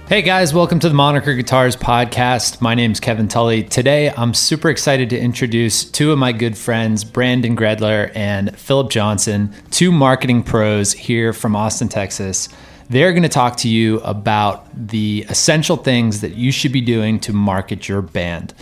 Hey guys, welcome to the Moniker Guitars podcast. My name's Kevin Tully. Today, I'm super excited to introduce two of my good friends, Brandon Gredler and Phillip Johnson, two marketing pros here from Austin, Texas. They're going to talk to you about the essential things that you should be doing to market your band.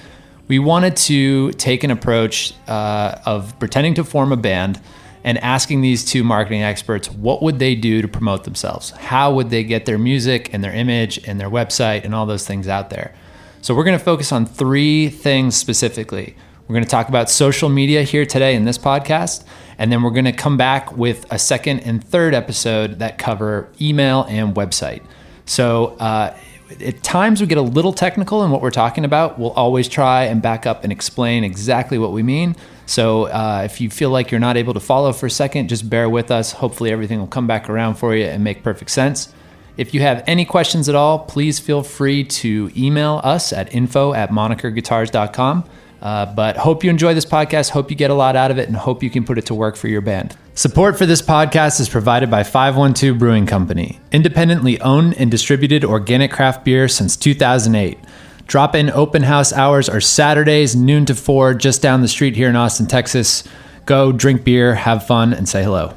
We wanted to take an approach of pretending to form a band and asking these two marketing experts, what would they do to promote themselves? How would they get their music and their image and their website and all those things out there? So we're going to focus on three things specifically. We're going to talk about social media here today in this podcast, and then we're going to come back with a second and third episode that cover email and website. So at times we get a little technical in what we're talking about. We'll always try and back up and explain exactly what we mean. So if you feel like you're not able to follow for a second, just bear with us. Hopefully everything will come back around for you and make perfect sense. If you have any questions at all, please feel free to email us at info@monikerguitars.com. But hope you enjoy this podcast, hope you get a lot out of it, and hope you can put it to work for your band. Support for this podcast is provided by 512 Brewing Company, independently owned and distributed organic craft beer since 2008. Drop-in open house hours are Saturdays, noon to 4, just down the street here in Austin, Texas. Go drink beer, have fun, and say hello.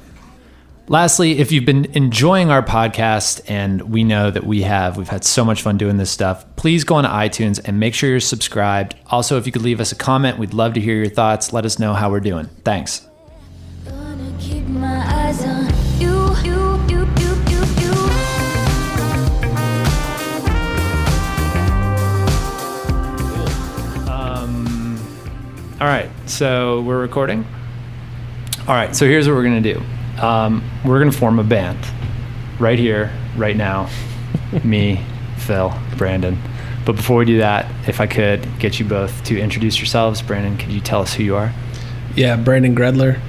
Lastly, if you've been enjoying our podcast, and we know that we've had so much fun doing this stuff, please go on to iTunes and make sure you're subscribed. Also, if you could leave us a comment, we'd love to hear your thoughts. Let us know how we're doing. Thanks. Gonna keep my eyes on you. All right, so we're recording. All right, so here's what we're gonna do. We're gonna form a band right here, right now. Me, Phil, Brandon. But before we do that, if I could get you both to introduce yourselves. Brandon, could you tell us who you are? Yeah, Brandon Gredler,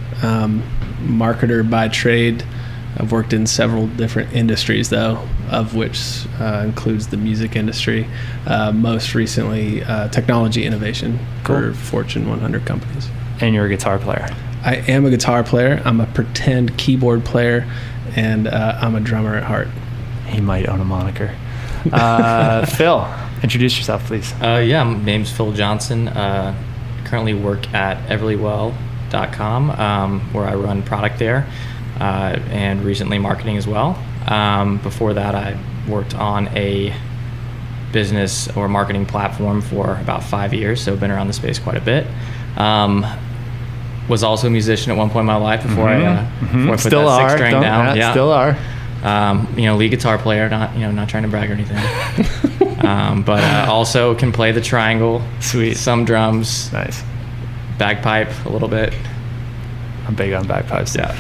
marketer by trade. I've worked in several different industries, though, of which includes the music industry. Most recently, technology innovation for Fortune 100 companies. And you're a guitar player. I am a guitar player. I'm a pretend keyboard player, and I'm a drummer at heart. He might own a moniker. Phil, introduce yourself, please. Yeah, my name's Phil Johnson. Currently work at everlywell.com, where I run product there. And recently marketing as well. Before that, I worked on a business or marketing platform for about 5 years, so been around the space quite a bit. Was also a musician at one point in my life before I put Still that are. six string down. Yeah, still are. Lead guitar player. Not trying to brag or anything. But also can play the triangle. Sweet. Some drums. Nice. Bagpipe a little bit. I'm big on bagpipes. Yeah.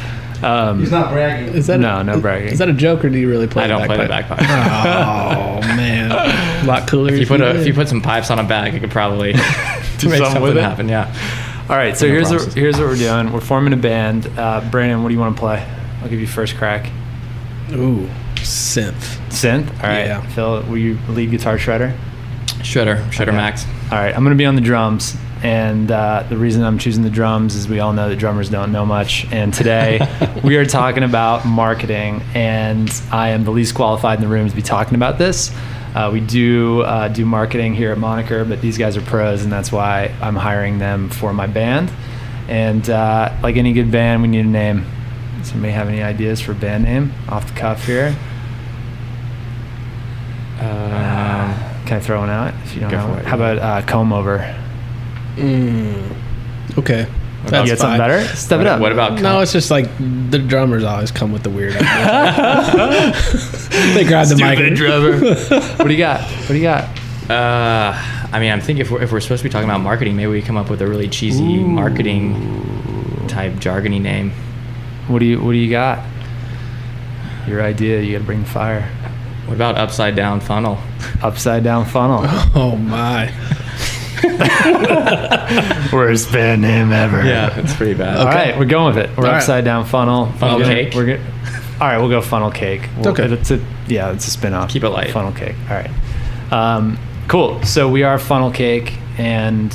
He's not bragging. No bragging. Is that a joke, or do you really play I don't play the bagpipe? bagpipe. Oh, man. A lot cooler. If you put some pipes on a bag, it could probably make something happen. Yeah. All right, so here's what we're doing. We're forming a band. Brandon, what do you want to play? I'll give you first crack. Ooh, synth. Synth? All right. Yeah. Phil, were you lead guitar shredder? Shredder Okay. Max. All right, I'm going to be on the drums. And the reason I'm choosing the drums is we all know that drummers don't know much. And today we are talking about marketing, and I am the least qualified in the room to be talking about this. We do marketing here at Moniker, but these guys are pros, and that's why I'm hiring them for my band. And like any good band, we need a name. Does anybody have any ideas for a band name off the cuff here? Can I throw one out if you don't know? How about Comb Over? Okay. You get something better? Step it up. What about? No, it's just like the drummers always come with the weird ideas. They grab the mic. Stupid drummer. What do you got? I'm thinking if we're supposed to be talking about marketing, maybe we come up with a really cheesy marketing type jargony name. What do you got? Your idea. You got to bring the fire. What about upside down funnel? Upside down funnel. Oh my. Worst band name ever. Yeah, it's pretty bad. All right, we're going with it. We're All right. upside down funnel. Funnel cake? We're good. All right, we'll go funnel cake. Okay. It's a spin-off. Keep it light. Funnel cake. All right. Cool. So we are funnel cake, and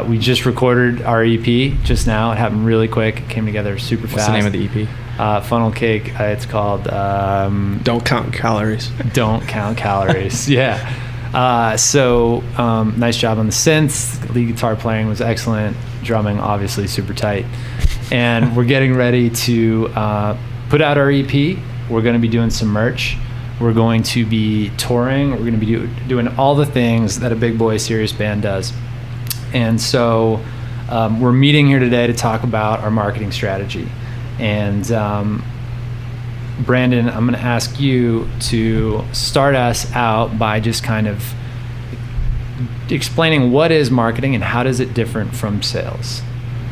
we just recorded our EP just now. It happened really quick. It came together super fast. What's the name of the EP? Funnel Cake. It's called Don't Count Calories. Don't Count Calories. Yeah. So nice job on the synths. Lead guitar playing was excellent. Drumming obviously super tight. And we're getting ready to put out our EP. We're going to be doing some merch. We're going to be touring. We're going to be doing all the things that a big boy serious band does. And so we're meeting here today to talk about our marketing strategy. And Brandon, I'm going to ask you to start us out by just kind of explaining what is marketing and how does it differ from sales?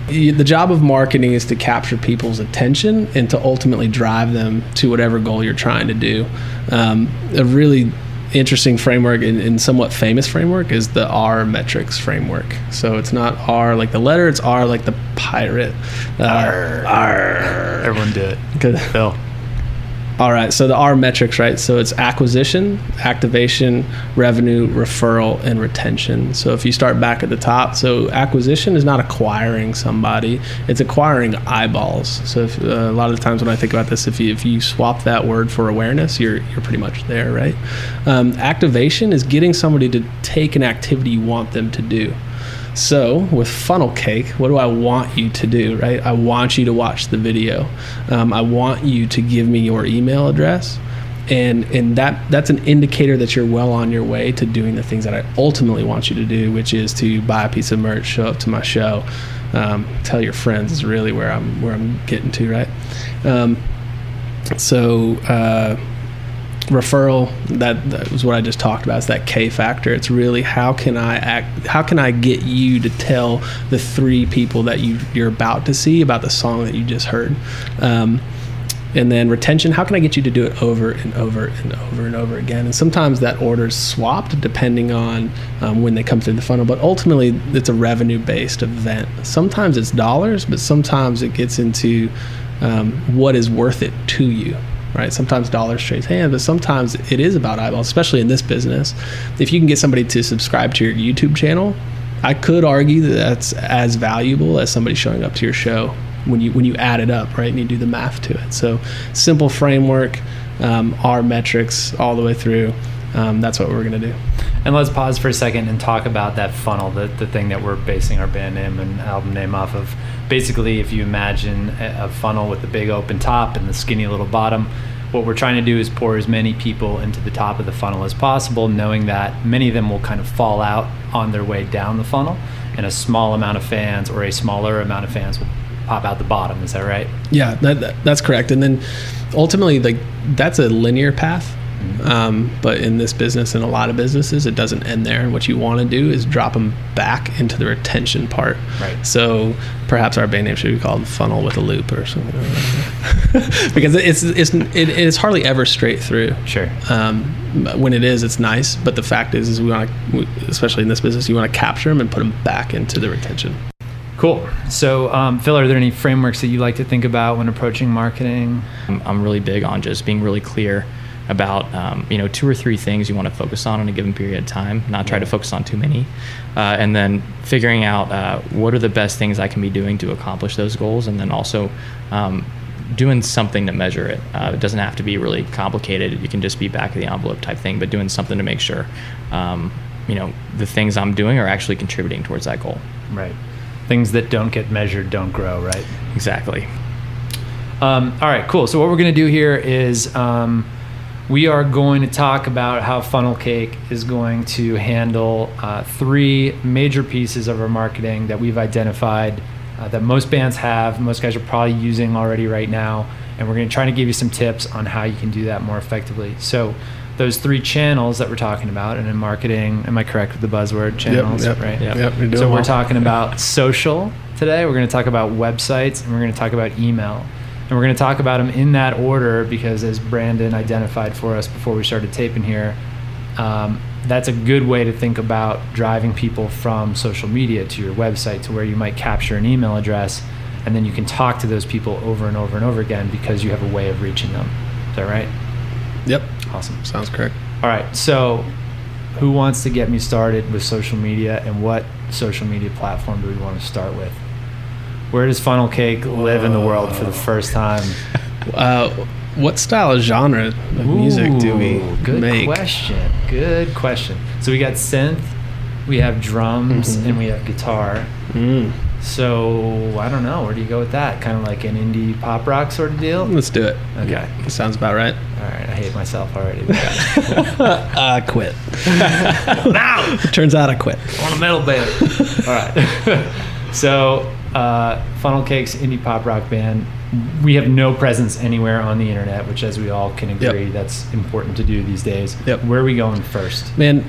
The job of marketing is to capture people's attention and to ultimately drive them to whatever goal you're trying to do. A really interesting framework and somewhat famous framework is the R metrics framework. So it's not R like the letter, it's R like the pirate. R. Everyone do it. Good. Phil. All right, so the R metrics, right? So it's acquisition, activation, revenue, referral, and retention. So if you start back at the top, so acquisition is not acquiring somebody, it's acquiring eyeballs. So if, a lot of the times when I think about this, if you swap that word for awareness, you're pretty much there, right? Activation is getting somebody to take an activity you want them to do. So with Funnel Cake, what do I want you to do, right? I want you to watch the video. I want you to give me your email address. And that's an indicator that you're well on your way to doing the things that I ultimately want you to do, which is to buy a piece of merch, show up to my show, tell your friends is really where I'm getting to, right? Referral, that was what I just talked about. It's that K factor. It's really how can I get you to tell the 3 people that you're about to see about the song that you just heard. And then retention, how can I get you to do it over and over and over and over again? And sometimes that order's swapped depending on when they come through the funnel, but ultimately it's a revenue-based event. Sometimes it's dollars, but sometimes it gets into what is worth it to you. Right? Sometimes dollars trades hands, but sometimes it is about eyeballs, especially in this business. If you can get somebody to subscribe to your YouTube channel, I could argue that that's as valuable as somebody showing up to your show when you add it up, right? And you do the math to it. So simple framework, R metrics all the way through. That's what we're going to do. And let's pause for a second and talk about that funnel, the thing that we're basing our band name and album name off of. Basically, if you imagine a funnel with the big open top and the skinny little bottom, what we're trying to do is pour as many people into the top of the funnel as possible, knowing that many of them will kind of fall out on their way down the funnel, and a small amount of fans or a smaller amount of fans will pop out the bottom. Is that right? Yeah, that's correct. And then ultimately, that's a linear path. But in this business and a lot of businesses, it doesn't end there. And what you want to do is drop them back into the retention part. Right. So perhaps our band name should be called Funnel with a Loop or something like that. Because it's hardly ever straight through. Sure. When it is, it's nice. But the fact is we want to, especially in this business, you want to capture them and put them back into the retention. Cool. So, Phil, are there any frameworks that you like to think about when approaching marketing? I'm really big on just being really clear about 2 or 3 things you want to focus on in a given period of time, not try to focus on too many, and then figuring out what are the best things I can be doing to accomplish those goals, and then also doing something to measure it. It doesn't have to be really complicated. You can just be back of the envelope type thing, but doing something to make sure the things I'm doing are actually contributing towards that goal. Right. Things that don't get measured don't grow, right? Exactly. All right, cool. So what we're going to do here is we are going to talk about how Funnel Cake is going to handle 3 major pieces of our marketing that we've identified that most bands have, most guys are probably using already right now, and we're going to try to give you some tips on how you can do that more effectively. So those 3 channels that we're talking about, and in marketing, am I correct with the buzzword channels? Yep. Right? Yep. So we're talking about social today, we're going to talk about websites, and we're going to talk about email. And we're going to talk about them in that order because, as Brandon identified for us before we started taping here, that's a good way to think about driving people from social media to your website, to where you might capture an email address, and then you can talk to those people over and over and over again because you have a way of reaching them. Is that right? Yep. Awesome. Sounds correct. All right. So who wants to get me started with social media, and what social media platform do we want to start with? Where does Funnel Cake live in the world for the first time? What style of genre of music do we make? Good question. So we got synth, we have drums, and we have guitar. So I don't know. Where do you go with that? Kind of like an indie pop rock sort of deal? Let's do it. Okay. That sounds about right. All right. I hate myself already. I quit. Now! It turns out I quit. I want a metal band. All right. So Funnel Cake's indie pop rock band. We have no presence anywhere on the internet, which, as we all can agree, that's important to do these days. Yep. Where are we going first? Man,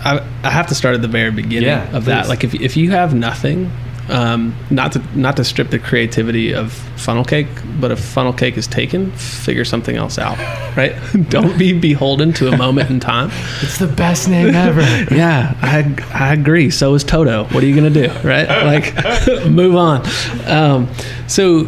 I have to start at the very beginning of that. Like if you have nothing, not to strip the creativity of Funnel Cake, but if Funnel Cake is taken, figure something else out, right? Don't be beholden to a moment in time. It's the best name ever. Yeah, I agree. So is Toto. What are you gonna do, right? Like, move on. So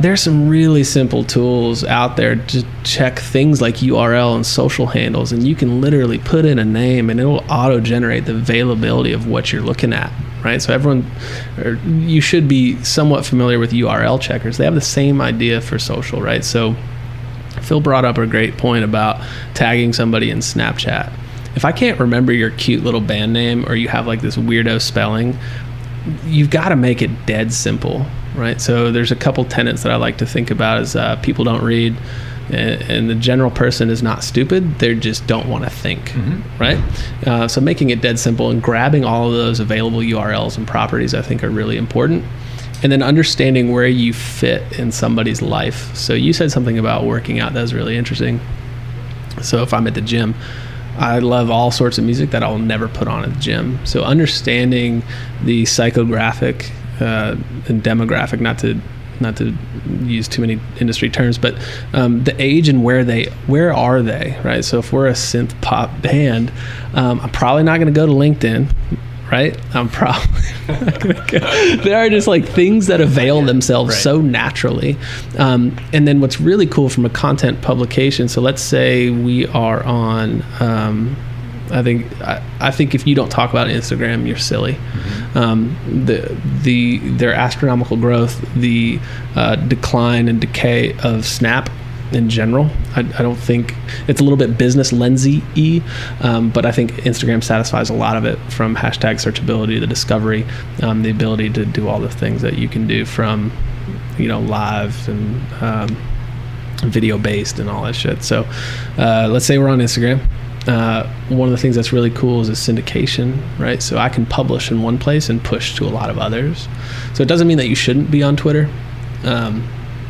there's some really simple tools out there to check things like URL and social handles, and you can literally put in a name and it will auto-generate the availability of what you're looking at, right? So you should be somewhat familiar with URL checkers. They have the same idea for social, right? So Phil brought up a great point about tagging somebody in Snapchat. If I can't remember your cute little band name, or you have like this weirdo spelling, you've got to make it dead simple, right? So there's a couple tenets that I like to think about is people don't read, and the general person is not stupid. They just don't want to think, right? So making it dead simple and grabbing all of those available URLs and properties, I think, are really important. And then understanding where you fit in somebody's life. So you said something about working out that was really interesting. So if I'm at the gym, I love all sorts of music that I'll never put on at the gym. So understanding the psychographic and demographic, not to use too many industry terms, but the age and where are they, right? So if we're a synth pop band, I'm probably not going to go to LinkedIn, right? I'm probably not going to go. There are just like things that avail themselves so naturally. And then what's really cool from a content publication, so let's say we are on, I think if you don't talk about Instagram, you're silly. Their astronomical growth, the decline and decay of Snap in general, I don't think it's a little bit business lensy-y, but I think Instagram satisfies a lot of it, from hashtag searchability, the discovery, the ability to do all the things that you can do from, live and video based and all that shit. So let's say we're on Instagram. One of the things that's really cool is syndication, right? So I can publish in one place and push to a lot of others. So it doesn't mean that you shouldn't be on Twitter.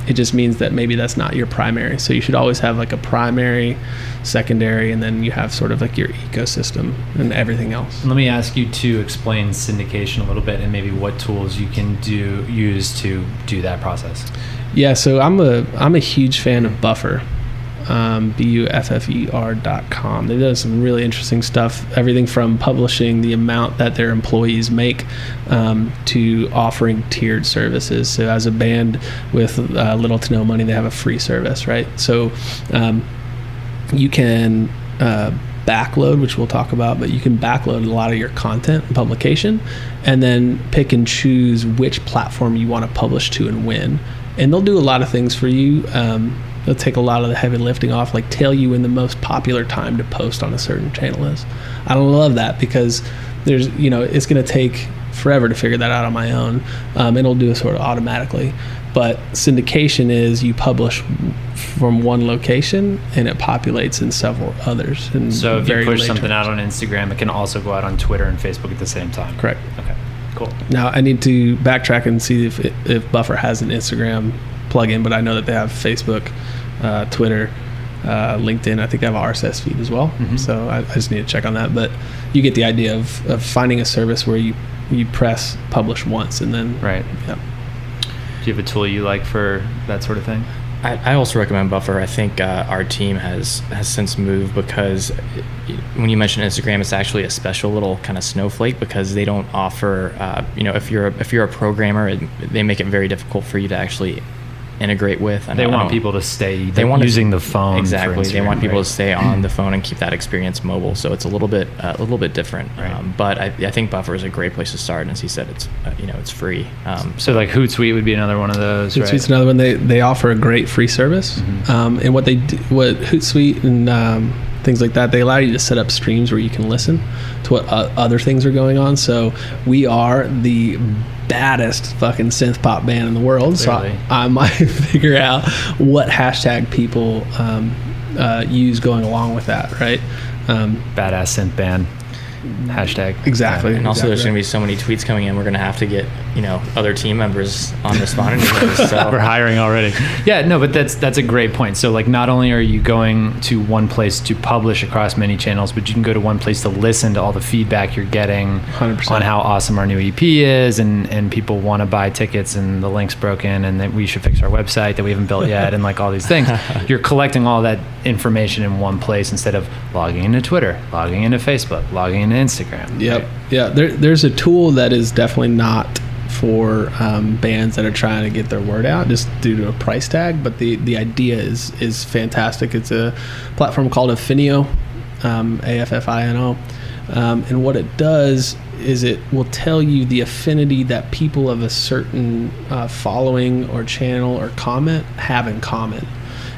It just means that maybe that's not your primary. So you should always have like a primary, secondary, and then you have sort of like your ecosystem and everything else. Let me ask you to explain syndication a little bit and maybe what tools you can use to do that process. Yeah, so I'm a huge fan of Buffer. Buffer.com. They've done some really interesting stuff, everything from publishing the amount that their employees make to offering tiered services. So as a band with little to no money, they have a free service, right? So you can backload, which we'll talk about, but you can backload a lot of your content and publication and then pick and choose which platform you want to publish to and when. And they'll do a lot of things for you. They'll take a lot of the heavy lifting off, like tell you when the most popular time to post on a certain channel is. I don't love that because there's, it's going to take forever to figure that out on my own. It'll do it sort of automatically. But syndication is you publish from one location and it populates in several others. So if you push something out on Instagram, it can also go out on Twitter and Facebook at the same time. Correct. Okay, cool. Now I need to backtrack and see if Buffer has an Instagram plugin, but I know that they have Facebook, Twitter, LinkedIn. I think they have an RSS feed as well. So I just need to check on that. But you get the idea of finding a service where you press publish once and then right. Yeah. Do you have a tool you like for that sort of thing? I also recommend Buffer. I think our team has since moved because when you mention Instagram, it's actually a special little kind of snowflake because they don't offer, if you're a programmer, they make it very difficult for you to actually integrate with. They want people to stay using the phone. Exactly. They want people to stay on the phone and keep that experience mobile. So it's a little bit different. Right. But I think Buffer is a great place to start. And as he said, it's it's free. So like Hootsuite would be another one of those. Hootsuite's another one. They offer a great free service. And what Hootsuite and things like that, they allow you to set up streams where you can listen to what other things are going on. So we are the baddest fucking synth pop band in the world. Clearly. So I might figure out what hashtag people use going along with that, right? Badass synth band hashtag. Exactly. And also there's going to be so many tweets coming in, we're going to have to get other team members on responding to those. So we're hiring already. Yeah, no, but that's a great point. So like not only are you going to one place to publish across many channels, but you can go to one place to listen to all the feedback you're getting 100%. On how awesome our new EP is, and people want to buy tickets and the link's broken and that we should fix our website that we haven't built yet and like all these things. You're collecting all that information in one place instead of logging into Twitter, logging into Facebook, logging into Instagram. Yep. Right? Yeah. There's a tool that is definitely not for bands that are trying to get their word out just due to a price tag, but the idea is fantastic. It's a platform called Affinio, AFFINO, and what it does is it will tell you the affinity that people of a certain following or channel or comment have in common.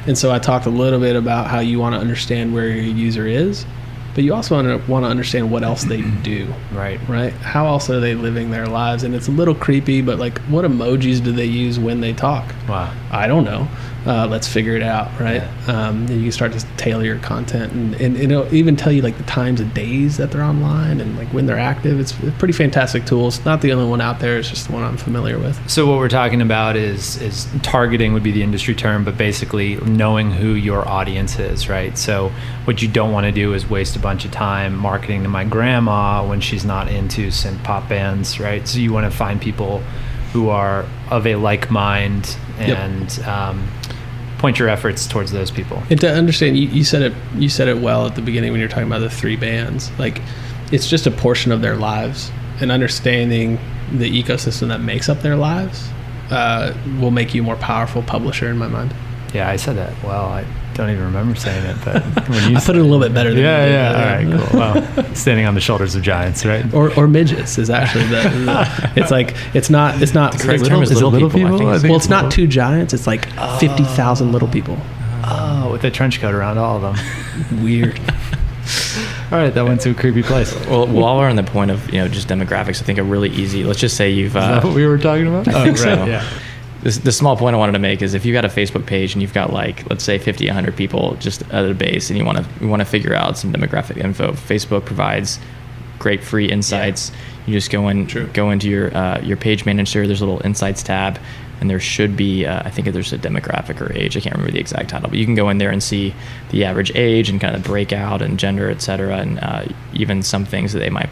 And so I talked a little bit about how you want to understand where your user is, but you also want to understand what else they do. Right. How else are they living their lives? And it's a little creepy, but like, what emojis do they use when they talk? Wow. I don't know. Let's figure it out, right? Yeah. And you can start to tailor your content, and it'll even tell you like the times of days that they're online and like when they're active. It's a pretty fantastic tool. It's not the only one out there. It's just the one I'm familiar with. So what we're talking about is targeting would be the industry term, but basically knowing who your audience is, right? So what you don't want to do is waste a bunch of time marketing to my grandma when she's not into synth pop bands, right? So you want to find people who are of a like mind and point your efforts towards those people. And to understand, you said it well at the beginning when you're talking about the three bands. Like, it's just a portion of their lives, and understanding the ecosystem that makes up their lives will make you a more powerful publisher in my mind. Yeah, I said that. Well, I don't even remember saying it, but when you I put it a little bit better than you did. Yeah. All right, cool. Well, standing on the shoulders of giants, right? Or midgets is actually it's like it's not the correct term is little people. Well, it's not two giants. It's like 50,000 little people. Oh, with a trench coat around all of them. Weird. All right, that went to a creepy place. Well, while we're on the point of just demographics, I think a really easy. Let's just say you've. Is that what we were talking about? I think so. Yeah. The small point I wanted to make is if you've got a Facebook page and you've got like, let's say 50, 100 people just at a base, and you want to figure out some demographic info, Facebook provides great free insights. Yeah. You just go into your page manager. There's a little insights tab, and there should be I think there's a demographic or age. I can't remember the exact title, but you can go in there and see the average age and kind of breakout and gender, et cetera, and even some things that they might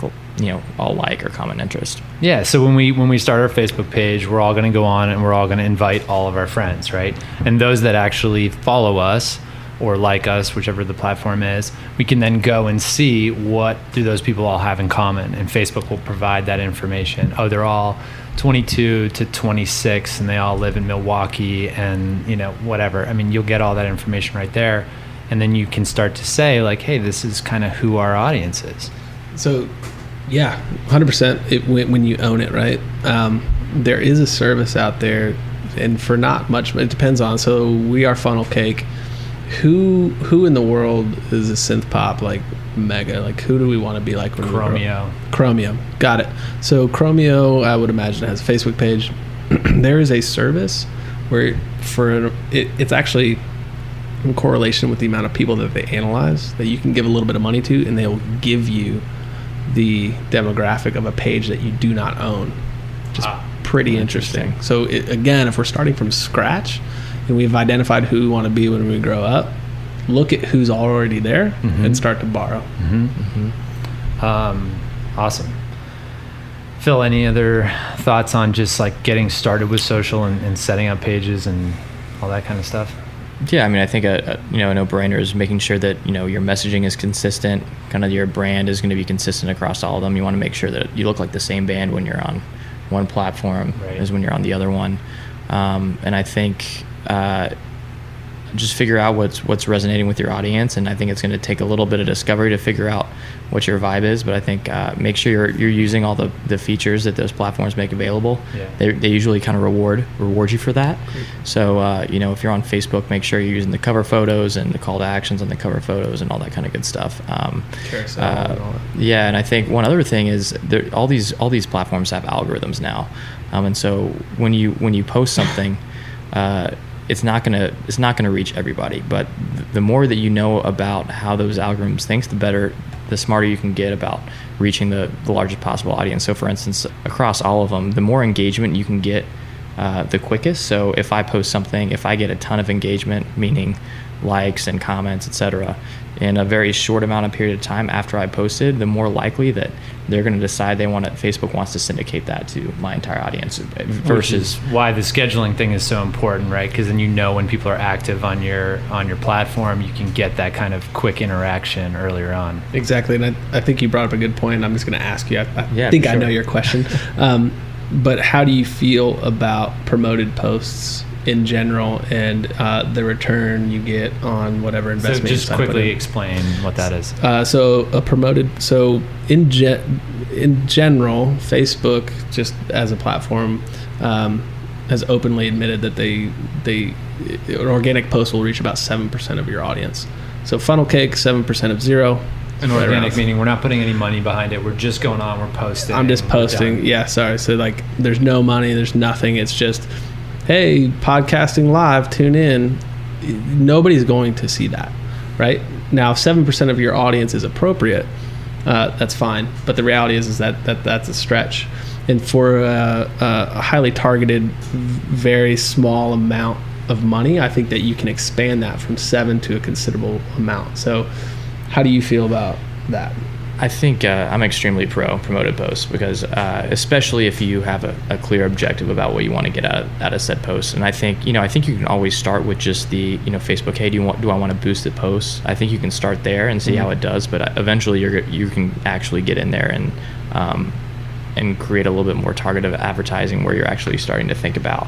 all like or common interest. Yeah. So when we start our Facebook page, we're all going to go on and we're all going to invite all of our friends, right? And those that actually follow us or like us, whichever the platform is, we can then go and see what do those people all have in common. And Facebook will provide that information. Oh, they're all 22 to 26 and they all live in Milwaukee and whatever. I mean, you'll get all that information right there. And then you can start to say like, hey, this is kind of who our audience is. So yeah, 100% when you own it, right? There is a service out there, and for not much, it depends on. So we are Funnel Cake. Who in the world is a synth pop like mega? Like, who do we want to be like? When Chromeo. Got it. So Chromeo, I would imagine, has a Facebook page. There is a service where it's actually in correlation with the amount of people that they analyze that you can give a little bit of money to, and they will give you the demographic of a page that you do not own. Just pretty interesting. So again, if we're starting from scratch and we've identified who we want to be when we grow up, look at who's already there and start to borrow. Awesome. Phil, any other thoughts on just like getting started with social and setting up pages and all that kind of stuff? Yeah, I mean, I think a no-brainer is making sure that your messaging is consistent. Kind of your brand is going to be consistent across all of them. You want to make sure that you look like the same band when you're on one platform as when you're on the other one. And I think just figure out what's resonating with your audience, and I think it's going to take a little bit of discovery to figure out what your vibe is. But I think make sure you're using all the features that those platforms make available. Yeah. They usually kind of reward you for that. Great. So if you're on Facebook, make sure you're using the cover photos and the call to actions on the cover photos and all that kind of good stuff. Yeah, and I think one other thing is all these platforms have algorithms now, and so when you post something. It's not gonna reach everybody, but the more that you know about how those algorithms think, the smarter you can get about reaching the largest possible audience. So for instance, across all of them, the more engagement you can get, the quickest. So if I post something, if I get a ton of engagement, meaning likes and comments, etc., in a very short amount of period of time after I posted, the more likely that they're going to decide Facebook wants to syndicate that to my entire audience. Versus why the scheduling thing is so important, right? Because then when people are active on your platform, you can get that kind of quick interaction earlier on. Exactly, and I think you brought up a good point. I'm just going to ask you. I think I know your question, but how do you feel about promoted posts in general and the return you get on whatever investment? So just quickly explain what that is. In general, Facebook, just as a platform, has openly admitted that an organic post will reach about 7% of your audience. So funnel cake, 7% of zero. And organic meaning we're not putting any money behind it. We're just going on. We're posting. I'm just posting. Yeah, sorry. So there's no money. There's nothing. It's just, hey, podcasting live, tune in. Nobody's going to see that, right? Now, if 7% of your audience is appropriate, that's fine. But the reality is that that's a stretch. And for a highly targeted, very small amount of money, I think that you can expand that from 7 to a considerable amount. So how do you feel about that? I think I'm extremely pro promoted posts because especially if you have a clear objective about what you want to get out of said posts. And I think you can always start with just the Facebook. Hey, do I want to boost the posts? I think you can start there and see how it does. But eventually you can actually get in there and create a little bit more targeted advertising where you're actually starting to think about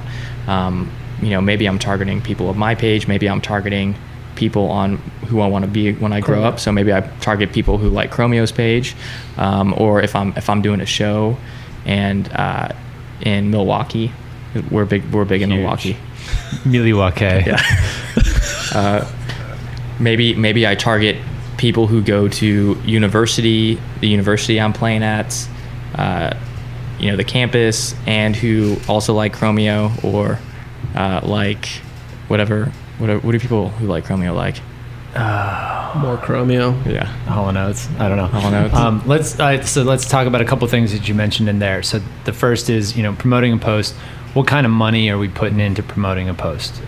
maybe I'm targeting people of my page. Maybe I'm targeting people on who I want to be when I grow up. So maybe I target people who like Chromeo's page, or if I'm doing a show, and in Milwaukee, we're big in Milwaukee. Milwaukee. Yeah. Maybe I target people who go to the university I'm playing at, the campus, and who also like Chromeo or like whatever. What do people who like Chromeo like? More Chromeo. Yeah. Hollow Notes. I don't know. Hollow Notes. Let's talk about a couple things that you mentioned in there. So the first is, promoting a post. What kind of money are we putting into promoting a post?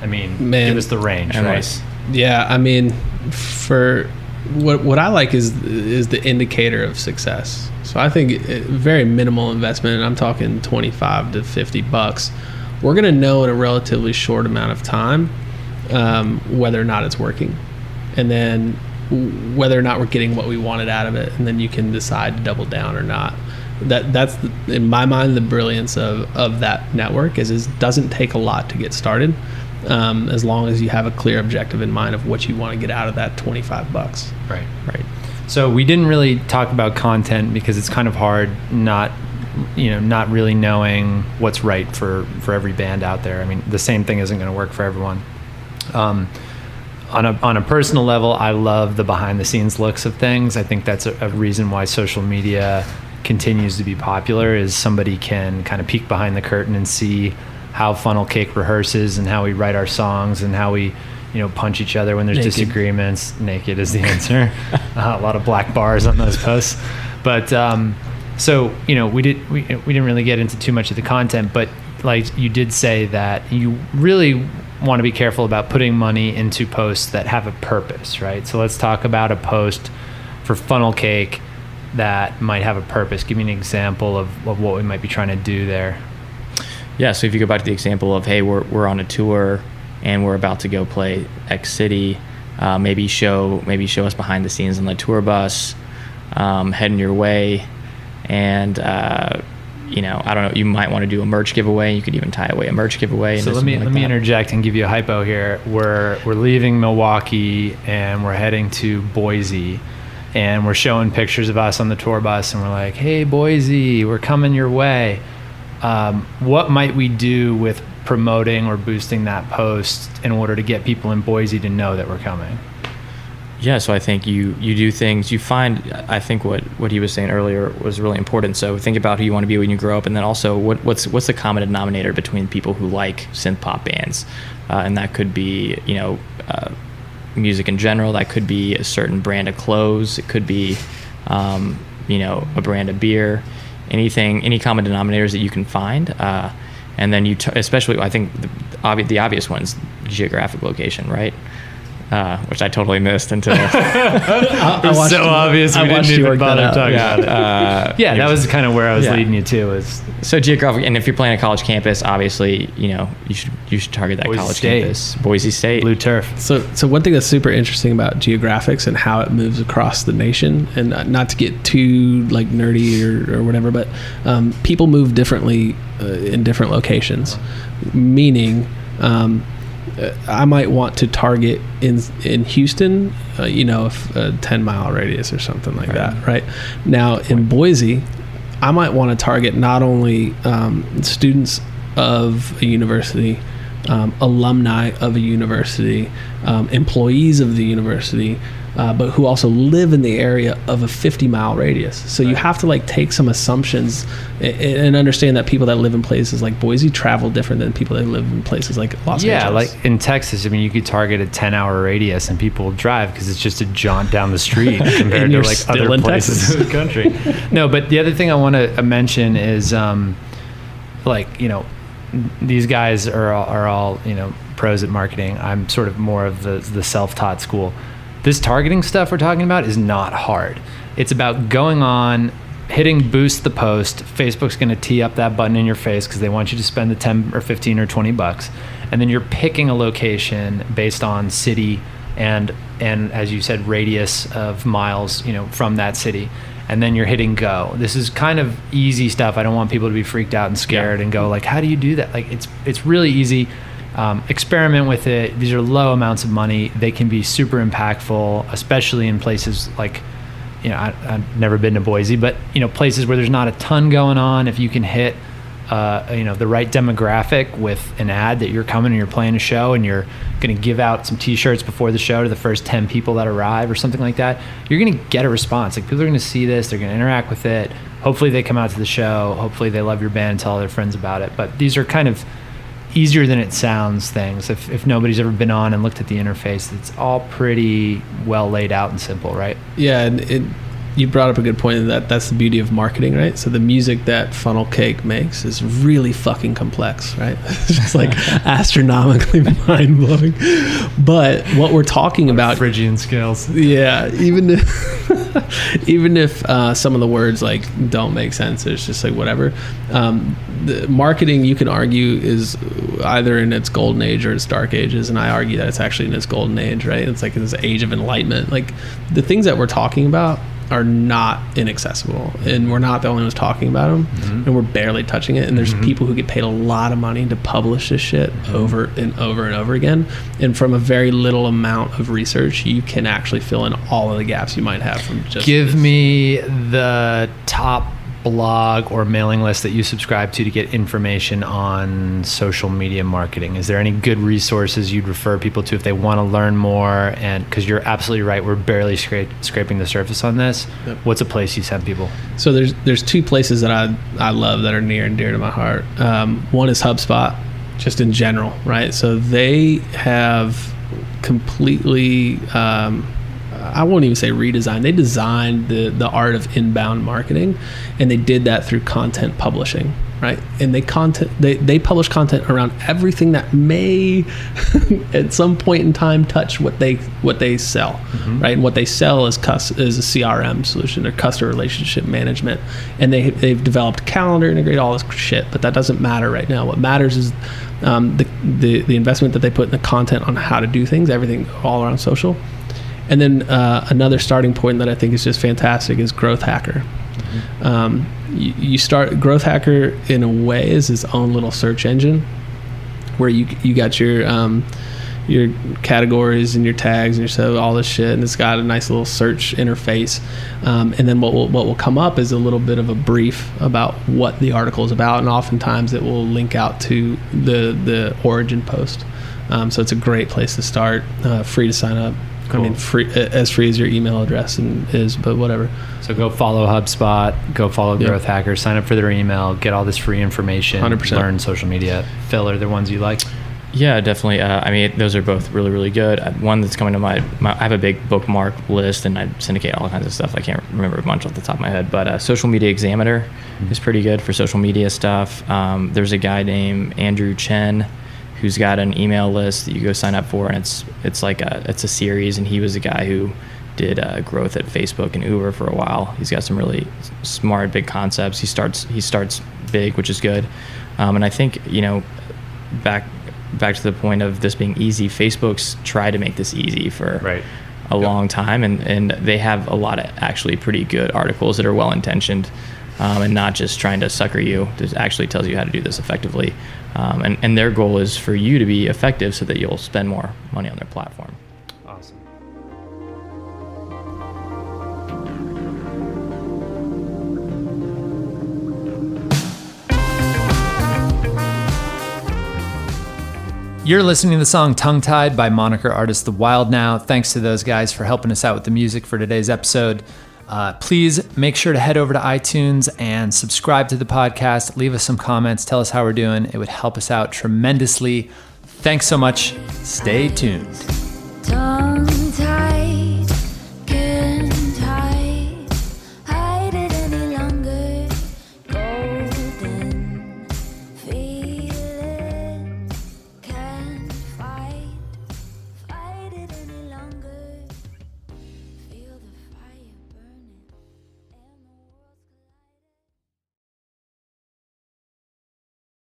I mean, give us the range, right? Yeah, I mean, for what I like is the indicator of success. So I think very minimal investment, and I'm talking $25 to $50. We're going to know in a relatively short amount of time whether or not it's working, and then whether or not we're getting what we wanted out of it, and then you can decide to double down or not. That's in my mind the brilliance of that network is it doesn't take a lot to get started, as long as you have a clear objective in mind of what you want to get out of that $25. Right. So we didn't really talk about content because it's kind of hard not really knowing what's right for every band out there. I mean, the same thing isn't going to work for everyone. On a personal level, I love the behind the scenes looks of things. I think that's a reason why social media continues to be popular, is somebody can kind of peek behind the curtain and see how Funnel Cake rehearses and how we write our songs and how we punch each other when there's disagreements. Naked is the answer. A lot of black bars on those posts. But so we didn't really get into too much of the content, but like you did say that you really want to be careful about putting money into posts that have a purpose, right? So let's talk about a post for Funnel Cake that might have a purpose. Give me an example of what we might be trying to do there. Yeah, so if you go back to the example of, hey, we're on a tour and we're about to go play X city, maybe show us behind the scenes on the tour bus, heading your way, and I don't know, you might want to do a merch giveaway. You could even tie away a merch giveaway. So let me interject and give you a hypo here. We're leaving Milwaukee and we're heading to Boise, and we're showing pictures of us on the tour bus, and we're like, hey, Boise, we're coming your way. What might we do with promoting or boosting that post in order to get people in Boise to know that we're coming? Yeah, so I think you do things, you find, I think what he was saying earlier was really important. So think about who you want to be when you grow up, and then also what's the common denominator between people who like synth pop bands, and that could be music in general, that could be a certain brand of clothes, it could be a brand of beer, any common denominators that you can find, and then especially I think the obvious one's geographic location, right? Which I totally missed until it was so obvious we didn't even bother talking about it. That was kind of where I was leading you to. Is so geographic, and if you're playing a college campus, obviously you should target that college campus, Boise State, blue turf. So one thing that's super interesting about geographics and how it moves across the nation, and not to get too like nerdy or whatever, but people move differently in different locations, meaning. I might want to target in Houston, a 10-mile radius or something like that, right? Now in Boise, I might want to target not only students of a university, alumni of a university, employees of the university, but who also live in the area of a 50-mile radius. So you have to like take some assumptions and understand that people that live in places like Boise travel different than people that live in places like Los Angeles. Yeah, like in Texas, I mean, you could target a 10-hour radius and people will drive because it's just a jaunt down the street compared to like other places in the country. No, but the other thing I want to mention is these guys are all pros at marketing. I'm sort of more of the self-taught school. This targeting stuff we're talking about is not hard. It's about going on, hitting boost the post. Facebook's going to tee up that button in your face because they want you to spend the 10 or 15 or 20 bucks. And then you're picking a location based on city and as you said, radius of miles, from that city. And then you're hitting go. This is kind of easy stuff. I don't want people to be freaked out and scared and go like, how do you do that? Like it's really easy. Experiment with it. These are low amounts of money. They can be super impactful, especially in places like, I've never been to Boise, but places where there's not a ton going on. If you can hit, the right demographic with an ad that you're coming and you're playing a show and you're going to give out some T-shirts before the show to the first 10 people that arrive or something like that, you're going to get a response. Like people are going to see this, they're going to interact with it. Hopefully they come out to the show. Hopefully they love your band and tell their friends about it. But these are kind of easier than it sounds things. If nobody's ever been on and looked at the interface, it's all pretty well laid out and simple, right? Yeah, and you brought up a good point that's the beauty of marketing, right? So the music that Funnel Cake makes is really fucking complex, right? It's just like astronomically mind-blowing. But what we're talking about... Phrygian scales. Yeah, even if some of the words like don't make sense, it's just like whatever. The marketing, you can argue, is either in its golden age or its dark ages, and I argue that it's actually in its golden age, right? It's like this age of enlightenment. Like the things that we're talking about are not inaccessible, and we're not the only ones talking about them, and we're barely touching it, and there's people who get paid a lot of money to publish this shit over and over and over again, and from a very little amount of research you can actually fill in all of the gaps you might have from just give me the top blog or mailing list that you subscribe to get information on social media marketing. Is there any good resources you'd refer people to if they want to learn more? And because you're absolutely right, we're barely scraping the surface on this. Yep. What's a place you send people? So there's two places that I love that are near and dear to my heart. One is HubSpot, just in general, right? So they have completely I won't even say redesign. They designed the art of inbound marketing, and they did that through content publishing, right? And they publish content around everything that may at some point in time touch what they sell, right? And what they sell is a CRM solution or customer relationship management, and they've developed calendar, integrate all this shit, but that doesn't matter right now. What matters is the investment that they put in the content on how to do things, everything all around social. And then another starting point that I think is just fantastic is Growth Hacker. You start Growth Hacker in a way is its own little search engine where you got your categories and your tags and all this shit, and it's got a nice little search interface, and then what will come up is a little bit of a brief about what the article is about, and oftentimes it will link out to the origin post. So it's a great place to start. Free to sign up. Cool. I mean, free as your email address is, but whatever. So go follow HubSpot, go follow Growth Hacker, sign up for their email, get all this free information, 100%. Learn social media. Phil, are there ones you like? Yeah, definitely. I mean, those are both really, really good. One that's coming to my I have a big bookmark list, and I syndicate all kinds of stuff. I can't remember much off the top of my head, but Social Media Examiner is pretty good for social media stuff. There's a guy named Andrew Chen who's got an email list that you go sign up for, and it's a series, and he was a guy who did growth at Facebook and Uber for a while. He's got some really smart, big concepts. He starts big, which is good. And I think, back to the point of this being easy, Facebook's tried to make this easy for a long time, and they have a lot of actually pretty good articles that are well intentioned, and not just trying to sucker you. It actually tells you how to do this effectively, and their goal is for you to be effective so that you'll spend more money on their platform. Awesome. You're listening to the song Tongue Tied by Moniker artist The Wild Now. Thanks to those guys for helping us out with the music for today's episode. Please make sure to head over to iTunes and subscribe to the podcast. Leave us some comments. Tell us how we're doing. It would help us out tremendously. Thanks so much. Stay tuned.